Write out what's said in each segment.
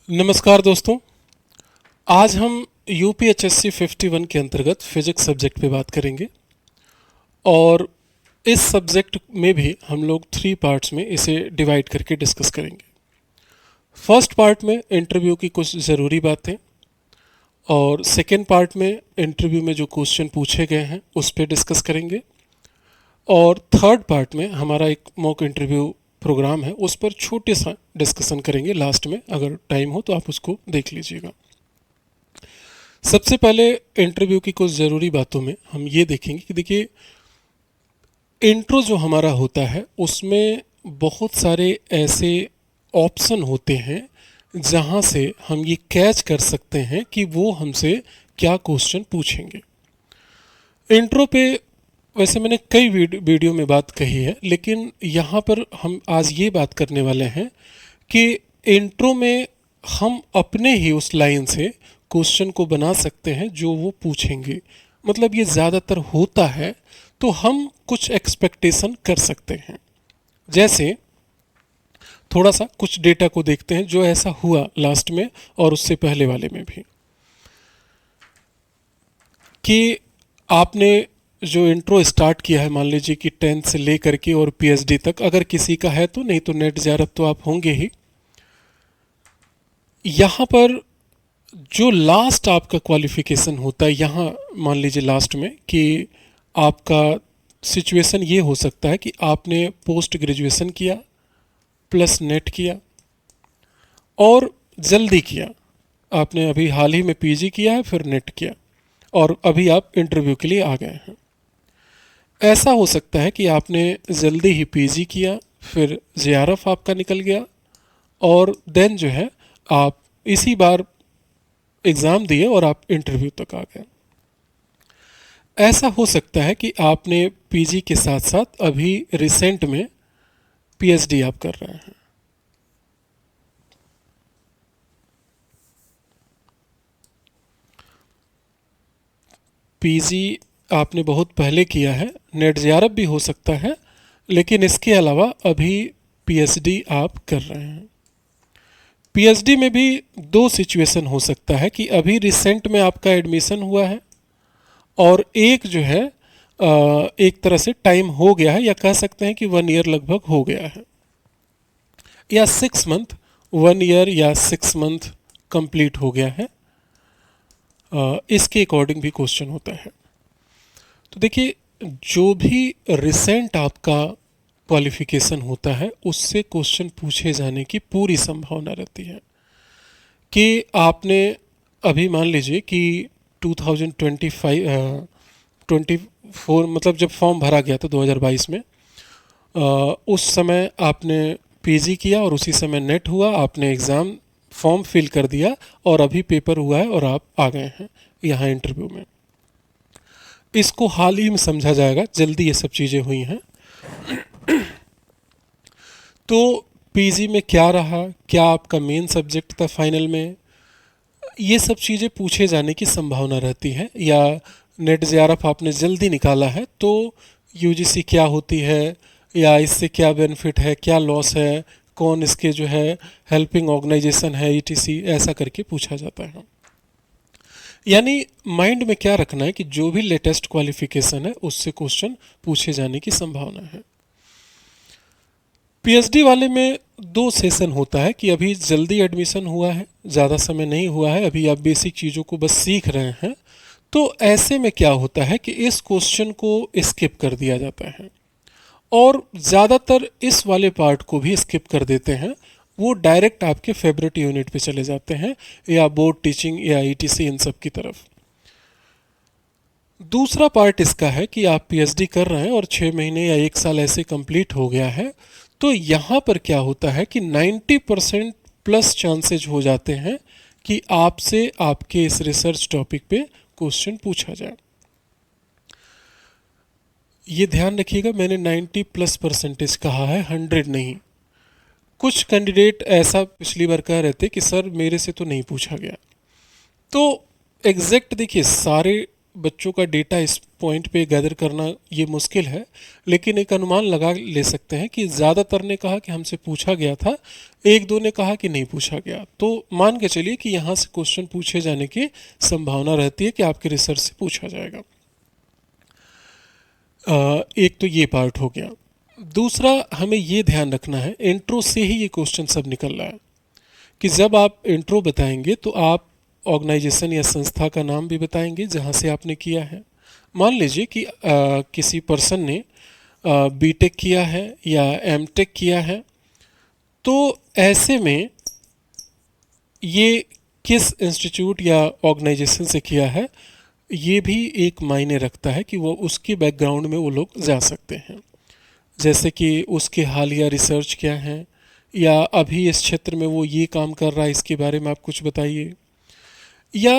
नमस्कार दोस्तों। आज हम यूपीएचएससी 51 के अंतर्गत फिजिक्स सब्जेक्ट पे बात करेंगे और इस सब्जेक्ट में भी हम लोग 3 पार्ट्स में इसे डिवाइड करके डिस्कस करेंगे। फर्स्ट पार्ट में इंटरव्यू की कुछ ज़रूरी बातें और सेकेंड पार्ट में इंटरव्यू में जो क्वेश्चन पूछे गए हैं उस पर डिस्कस करेंगे और थर्ड पार्ट में हमारा एक मॉक इंटरव्यू प्रोग्राम है, उस पर छोटे सा डिस्कशन करेंगे लास्ट में। अगर टाइम हो तो आप उसको देख लीजिएगा। सबसे पहले इंटरव्यू की कुछ ज़रूरी बातों में हम ये देखेंगे कि देखिए, इंट्रो जो हमारा होता है उसमें बहुत सारे ऐसे ऑप्शन होते हैं जहाँ से हम ये कैच कर सकते हैं कि वो हमसे क्या क्वेश्चन पूछेंगे। इंट्रो पे वैसे मैंने कई वीडियो में बात कही है, लेकिन यहाँ पर हम आज ये बात करने वाले हैं कि इंट्रो में हम अपने ही उस लाइन से क्वेश्चन को बना सकते हैं जो वो पूछेंगे। मतलब ये ज़्यादातर होता है तो हम कुछ एक्सपेक्टेशन कर सकते हैं। जैसे थोड़ा सा कुछ डेटा को देखते हैं जो ऐसा हुआ लास्ट में और उससे पहले वाले में भी, कि आपने जो इंट्रो स्टार्ट किया है, मान लीजिए कि 10th से लेकर के और पीएचडी तक, अगर किसी का है तो, नहीं तो नेट जेआरएफ तो आप होंगे ही। यहाँ पर जो लास्ट आपका क्वालिफिकेशन होता है, यहाँ मान लीजिए लास्ट में कि आपका सिचुएशन ये हो सकता है कि आपने पोस्ट ग्रेजुएशन किया प्लस नेट किया और जल्दी किया। आपने अभी हाल ही में पीजी किया है, फिर नेट किया और अभी आप इंटरव्यू के लिए आ गए हैं। ऐसा हो सकता है कि आपने जल्दी ही पीजी किया, फिर जेआरएफ आपका निकल गया और देन जो है आप इसी बार एग्ज़ाम दिए और आप इंटरव्यू तक आ गए। ऐसा हो सकता है कि आपने पीजी के साथ साथ अभी रिसेंट में पीएचडी आप कर रहे हैं। पीजी आपने बहुत पहले किया है, नेट जेआरएफ भी हो सकता है, लेकिन इसके अलावा अभी पीएचडी आप कर रहे हैं। पीएचडी में भी दो सिचुएशन हो सकता है कि अभी रिसेंट में आपका एडमिशन हुआ है और एक जो है एक तरह से टाइम हो गया है, या कह सकते हैं कि 1 ईयर लगभग हो गया है, या 6 मंथ, 1 ईयर या 6 मंथ कंप्लीट हो गया है। इसके अकॉर्डिंग भी क्वेश्चन होता है। तो देखिए, जो भी रिसेंट आपका क्वालिफिकेशन होता है उससे क्वेश्चन पूछे जाने की पूरी संभावना रहती है। कि आपने अभी मान लीजिए कि 2024 मतलब जब फॉर्म भरा गया था 2022 में, उस समय आपने पीजी किया और उसी समय नेट हुआ, आपने एग्ज़ाम फॉर्म फिल कर दिया और अभी पेपर हुआ है और आप आ गए हैं यहाँ इंटरव्यू में। इसको हाल ही में समझा जाएगा, जल्दी ये सब चीज़ें हुई हैं। तो पीजी में क्या रहा, क्या आपका मेन सब्जेक्ट था फाइनल में, ये सब चीज़ें पूछे जाने की संभावना रहती है। या नेट जेआरएफ आपने जल्दी निकाला है तो यूजीसी क्या होती है, या इससे क्या बेनिफिट है, क्या लॉस है, कौन इसके जो है हेल्पिंग ऑर्गेनाइजेशन है, ईटीसी, ऐसा करके पूछा जाता है। यानी माइंड में क्या रखना है कि जो भी लेटेस्ट क्वालिफिकेशन है उससे क्वेश्चन पूछे जाने की संभावना है। पीएचडी वाले में 2 सेशन होता है कि अभी जल्दी एडमिशन हुआ है, ज़्यादा समय नहीं हुआ है, अभी आप बेसिक चीज़ों को बस सीख रहे हैं। तो ऐसे में क्या होता है कि इस क्वेश्चन को स्किप कर दिया जाता है और ज़्यादातर इस वाले पार्ट को भी स्किप कर देते हैं। वो डायरेक्ट आपके फेवरेट यूनिट पे चले जाते हैं, या बोर्ड टीचिंग या ईटीसी, इन सब की तरफ। दूसरा पार्ट इसका है कि आप पीएचडी कर रहे हैं और 6 महीने या 1 साल ऐसे कंप्लीट हो गया है, तो यहाँ पर क्या होता है कि 90% प्लस चांसेज हो जाते हैं कि आपसे आपके इस रिसर्च टॉपिक पे क्वेश्चन पूछा जाए। ये ध्यान रखिएगा, मैंने 90+% कहा है, 100 नहीं। कुछ कैंडिडेट ऐसा पिछली बार कह रहे थे कि सर मेरे से तो नहीं पूछा गया। तो एग्जैक्ट देखिए, सारे बच्चों का डेटा इस पॉइंट पे गैदर करना ये मुश्किल है, लेकिन एक अनुमान लगा ले सकते हैं कि ज़्यादातर ने कहा कि हमसे पूछा गया था, एक दो ने कहा कि नहीं पूछा गया। तो मान के चलिए कि यहाँ से क्वेश्चन पूछे जाने की संभावना रहती है कि आपके रिसर्च से पूछा जाएगा। एक तो ये पार्ट हो गया। दूसरा, हमें ये ध्यान रखना है, इंट्रो से ही ये क्वेश्चन सब निकल रहा है कि जब आप इंट्रो बताएंगे तो आप ऑर्गेनाइजेशन या संस्था का नाम भी बताएंगे जहाँ से आपने किया है। मान लीजिए कि किसी पर्सन ने बीटेक किया है या एमटेक किया है, तो ऐसे में ये किस इंस्टीट्यूट या ऑर्गेनाइजेशन से किया है ये भी एक मायने रखता है कि वो उसके बैकग्राउंड में वो लोग जा सकते हैं। जैसे कि उसके हालिया रिसर्च क्या है, या अभी इस क्षेत्र में वो ये काम कर रहा है, इसके बारे में आप कुछ बताइए। या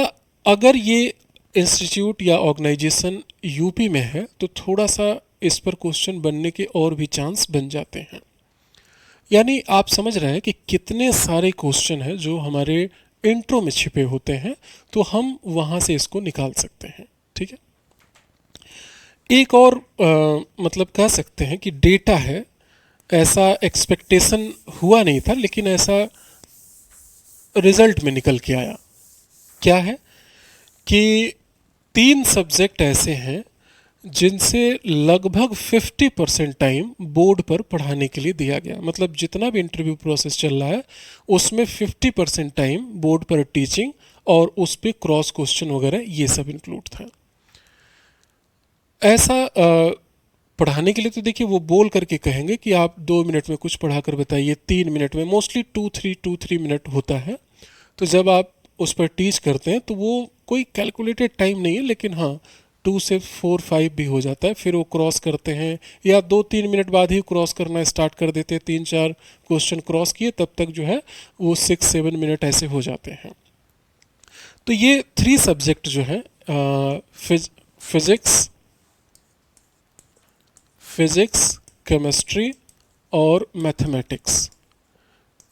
अगर ये इंस्टीट्यूट या ऑर्गेनाइजेशन यूपी में है तो थोड़ा सा इस पर क्वेश्चन बनने के और भी चांस बन जाते हैं। यानी आप समझ रहे हैं कि कितने सारे क्वेश्चन हैं जो हमारे इंट्रो में छिपे होते हैं, तो हम वहाँ से इसको निकाल सकते हैं। ठीक है। एक और मतलब कह सकते हैं कि डेटा है, ऐसा एक्सपेक्टेशन हुआ नहीं था लेकिन ऐसा रिजल्ट में निकल के आया। क्या है कि 3 सब्जेक्ट ऐसे हैं जिनसे लगभग 50% टाइम बोर्ड पर पढ़ाने के लिए दिया गया। मतलब जितना भी इंटरव्यू प्रोसेस चल रहा है उसमें 50% टाइम बोर्ड पर टीचिंग और उस पर क्रॉस क्वेश्चन वगैरह ये सब इंक्लूड था। ऐसा पढ़ाने के लिए तो देखिए वो बोल करके कहेंगे कि आप 2 मिनट में कुछ पढ़ा कर बताइए, 3 मिनट में, मोस्टली 2-3 मिनट होता है। तो जब आप उस पर टीच करते हैं तो वो कोई कैलकुलेटेड टाइम नहीं है, लेकिन हाँ 2 से 4-5 भी हो जाता है। फिर वो क्रॉस करते हैं या 2-3 मिनट बाद ही क्रॉस करना स्टार्ट कर देते हैं। 3-4 क्वेश्चन क्रॉस किए तब तक जो है वो 6-7 मिनट ऐसे हो जाते हैं। तो ये 3 सब्जेक्ट जो है फिजिक्स, केमिस्ट्री और मैथमेटिक्स,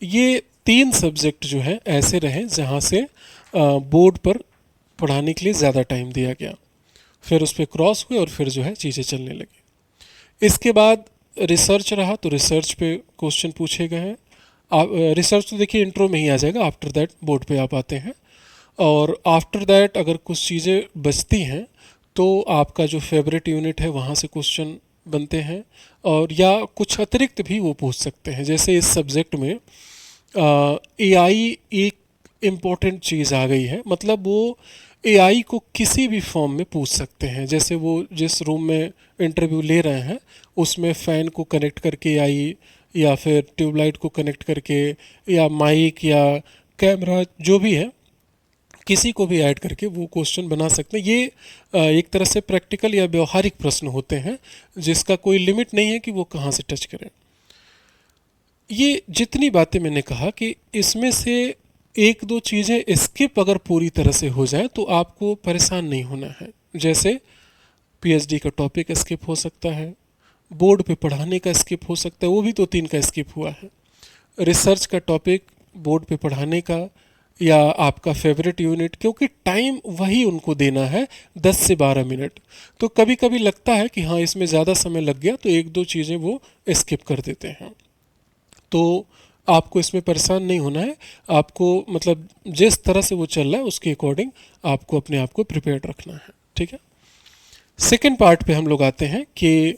ये 3 सब्जेक्ट जो है ऐसे रहे जहाँ से बोर्ड पर पढ़ाने के लिए ज़्यादा टाइम दिया गया। फिर उस पर क्रॉस हुए और फिर जो है चीज़ें चलने लगी। इसके बाद रिसर्च रहा, तो रिसर्च पे क्वेश्चन पूछे गए हैं। आप रिसर्च तो देखिए इंट्रो में ही आ जाएगा, आफ्टर दैट बोर्ड पे आप आते हैं। और आफ्टर दैट अगर कुछ चीज़ें बचती हैं तो आपका जो फेवरेट यूनिट है वहाँ से क्वेश्चन बनते हैं, और या कुछ अतिरिक्त भी वो पूछ सकते हैं। जैसे इस सब्जेक्ट में एआई एक इम्पॉर्टेंट चीज़ आ गई है। मतलब वो एआई को किसी भी फॉर्म में पूछ सकते हैं। जैसे वो जिस रूम में इंटरव्यू ले रहे हैं उसमें फ़ैन को कनेक्ट करके एआई, या फिर ट्यूबलाइट को कनेक्ट करके, या माइक या कैमरा जो भी है किसी को भी ऐड करके वो क्वेश्चन बना सकते हैं। ये एक तरह से प्रैक्टिकल या व्यवहारिक प्रश्न होते हैं जिसका कोई लिमिट नहीं है कि वो कहाँ से टच करें। ये जितनी बातें मैंने कहा कि इसमें से एक दो चीज़ें स्किप अगर पूरी तरह से हो जाए तो आपको परेशान नहीं होना है। जैसे पीएचडी का टॉपिक स्किप हो सकता है, बोर्ड पे पढ़ाने का स्किप हो सकता है, वो भी तो 3 का स्किप हुआ है। रिसर्च का टॉपिक बोर्ड पे पढ़ाने का, या आपका फेवरेट यूनिट, क्योंकि टाइम वही उनको देना है 10 से 12 मिनट। तो कभी कभी लगता है कि हाँ इसमें ज़्यादा समय लग गया तो एक दो चीज़ें वो स्किप कर देते हैं। तो आपको इसमें परेशान नहीं होना है। आपको मतलब जिस तरह से वो चल रहा है उसके अकॉर्डिंग आपको अपने आप को प्रिपेयर्ड रखना है। ठीक है। सेकेंड पार्ट पे हम लोग आते हैं कि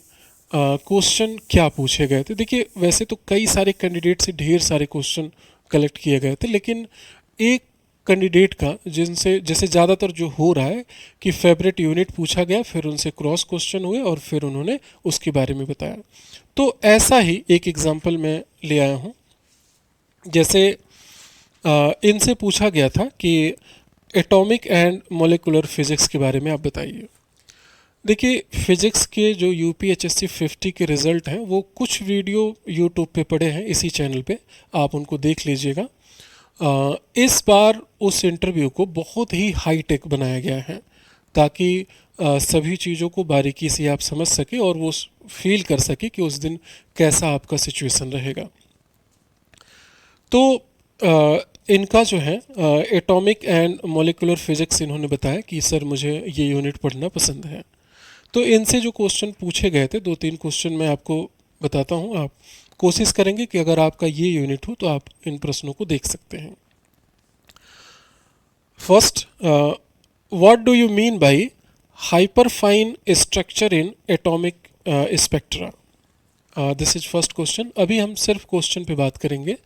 क्वेश्चन क्या पूछे गए थे। देखिए वैसे तो कई सारे कैंडिडेट से ढेर सारे क्वेश्चन कलेक्ट किए गए थे, लेकिन एक कैंडिडेट का जिनसे जैसे ज़्यादातर जो हो रहा है कि फेवरेट यूनिट पूछा गया, फिर उनसे क्रॉस क्वेश्चन हुए और फिर उन्होंने उसके बारे में बताया। तो ऐसा ही एक एग्जांपल मैं ले आया हूँ। जैसे इनसे पूछा गया था कि एटॉमिक एंड मोलिकुलर फिजिक्स के बारे में आप बताइए। देखिए फिजिक्स के जो यूपीएचएससी 50 के रिज़ल्ट हैं वो कुछ वीडियो यूट्यूब पे पड़े हैं, इसी चैनल पे आप उनको देख लीजिएगा। इस बार उस इंटरव्यू को बहुत ही हाई टेक बनाया गया है ताकि सभी चीज़ों को बारीकी से आप समझ सके और वो फील कर सके कि उस दिन कैसा आपका सिचुएशन रहेगा। तो इनका जो है एटॉमिक एंड मॉलिक्यूलर फिजिक्स इन्होंने बताया कि सर मुझे ये यूनिट पढ़ना पसंद है। तो इनसे जो क्वेश्चन पूछे गए थे, 2-3 क्वेश्चन मैं आपको बताता हूँ, आप कोशिश करेंगे कि अगर आपका ये यूनिट हो तो आप इन प्रश्नों को देख सकते हैं। First, what do you mean by hyperfine structure in atomic spectra? This is first question. अभी हम सिर्फ क्वेश्चन पे बात करेंगे।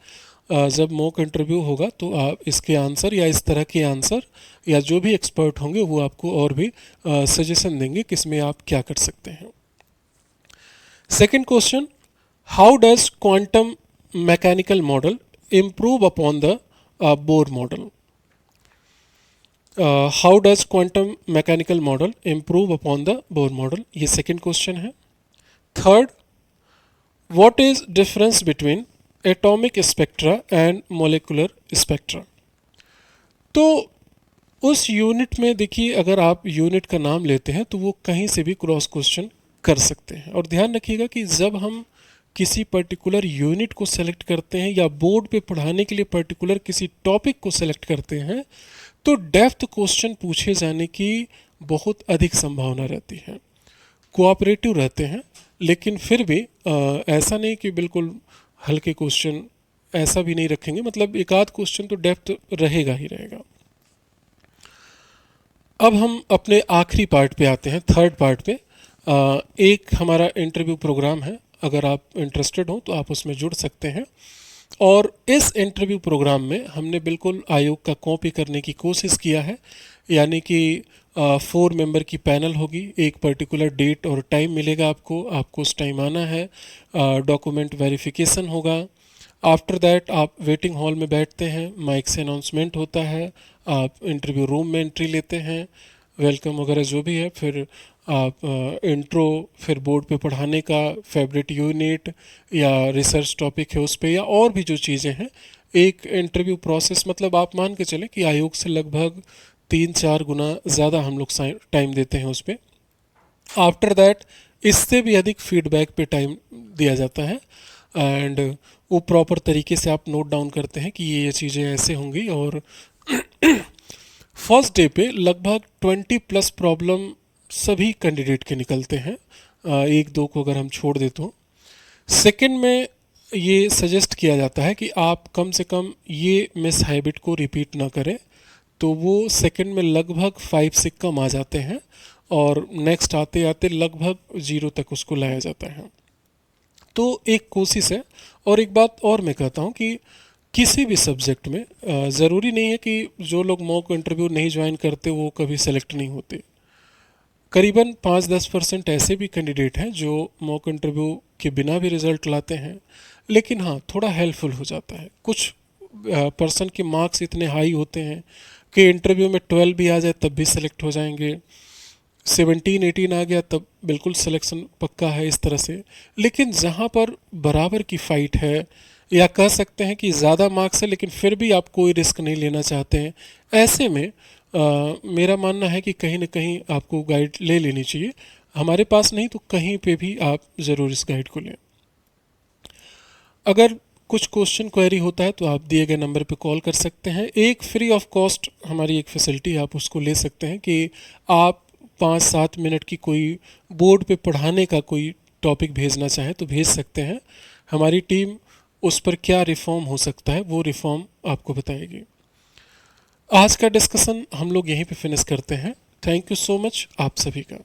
जब मॉक इंटरव्यू होगा तो आप इसके आंसर या इस तरह के आंसर या जो भी एक्सपर्ट होंगे वो आपको और भी सजेशन देंगे कि इसमें आप क्या कर सकते हैं। Second question, how does quantum mechanical model improve upon the Bohr model? How does quantum mechanical model improve upon the Bohr model, ये सेकेंड क्वेश्चन है। Third, what is difference between atomic spectra and molecular spectra? तो उस unit में देखिए, अगर आप unit का नाम लेते हैं तो वो कहीं से भी क्रॉस क्वेश्चन कर सकते हैं। और ध्यान रखिएगा कि जब हम किसी पर्टिकुलर यूनिट को सेलेक्ट करते हैं या बोर्ड पे पढ़ाने के लिए पर्टिकुलर किसी टॉपिक को सेलेक्ट करते हैं तो डेप्थ क्वेश्चन पूछे जाने की बहुत अधिक संभावना रहती है। कोऑपरेटिव रहते हैं, लेकिन फिर भी ऐसा नहीं कि बिल्कुल हल्के क्वेश्चन, ऐसा भी नहीं रखेंगे। मतलब एक आध क्वेश्चन तो डेप्थ रहेगा ही रहेगा। अब हम अपने आखिरी पार्ट पे आते हैं, थर्ड पार्ट पे। एक हमारा इंटरव्यू प्रोग्राम है, अगर आप इंटरेस्टेड हो तो आप उसमें जुड़ सकते हैं। और इस इंटरव्यू प्रोग्राम में हमने बिल्कुल आयोग का कॉपी करने की कोशिश किया है। यानी कि 4 मेंबर की पैनल होगी, एक पर्टिकुलर डेट और टाइम मिलेगा आपको उस टाइम आना है। डॉक्यूमेंट वेरिफिकेशन होगा। आफ्टर दैट आप वेटिंग हॉल में बैठते हैं, माइक से अनाउंसमेंट होता है, आप इंटरव्यू रूम में एंट्री लेते हैं, वेलकम वगैरह जो भी है, फिर आप इंट्रो, फिर बोर्ड पे पढ़ाने का फेवरेट यूनिट या रिसर्च टॉपिक है उस पे, या और भी जो चीज़ें हैं। एक इंटरव्यू प्रोसेस, मतलब आप मान के चलें कि आयोग से लगभग 3-4 गुना ज़्यादा हम लोग टाइम देते हैं उस पर। आफ्टर दैट इससे भी अधिक फीडबैक पे टाइम दिया जाता है एंड वो प्रॉपर तरीके से आप नोट डाउन करते हैं कि ये चीज़ें ऐसे होंगी। और फर्स्ट डे पे लगभग 20+ प्रॉब्लम सभी कैंडिडेट के निकलते हैं, एक दो को अगर हम छोड़ दे तो। सेकंड में ये सजेस्ट किया जाता है कि आप कम से कम ये मिस हैबिट को रिपीट ना करें, तो वो सेकंड में लगभग 5 से कम आ जाते हैं और नेक्स्ट आते आते लगभग 0 तक उसको लाया जाता है। तो एक कोशिश है। और एक बात और मैं कहता हूँ कि किसी भी सब्जेक्ट में ज़रूरी नहीं है कि जो लोग मॉक इंटरव्यू नहीं ज्वाइन करते वो कभी सेलेक्ट नहीं होते। करीबन 5-10% ऐसे भी कैंडिडेट हैं जो मॉक इंटरव्यू के बिना भी रिज़ल्ट लाते हैं, लेकिन हाँ थोड़ा हेल्पफुल हो जाता है। कुछ पर्सन के मार्क्स इतने हाई होते हैं कि इंटरव्यू में 12 भी आ जाए तब भी सेलेक्ट हो जाएंगे, 17-18 आ गया तब बिल्कुल सिलेक्शन पक्का है, इस तरह से। लेकिन जहाँ पर बराबर की फ़ाइट है, या कह सकते हैं कि ज़्यादा मार्क्स है लेकिन फिर भी आप कोई रिस्क नहीं लेना चाहते हैं, ऐसे में मेरा मानना है कि कहीं ना कहीं आपको गाइड ले लेनी चाहिए। हमारे पास नहीं तो कहीं पे भी आप ज़रूर इस गाइड को लें। अगर कुछ क्वेश्चन क्वेरी होता है तो आप दिए गए नंबर पे कॉल कर सकते हैं। एक फ्री ऑफ कॉस्ट हमारी एक फैसिलिटी है, आप उसको ले सकते हैं कि आप 5-7 मिनट की कोई बोर्ड पे पढ़ाने का कोई टॉपिक भेजना चाहें तो भेज सकते हैं। हमारी टीम उस पर क्या रिफॉर्म हो सकता है वो रिफॉर्म आपको बताएगी। आज का डिस्कशन हम लोग यहीं पे फिनिश करते हैं। थैंक यू सो मच आप सभी का।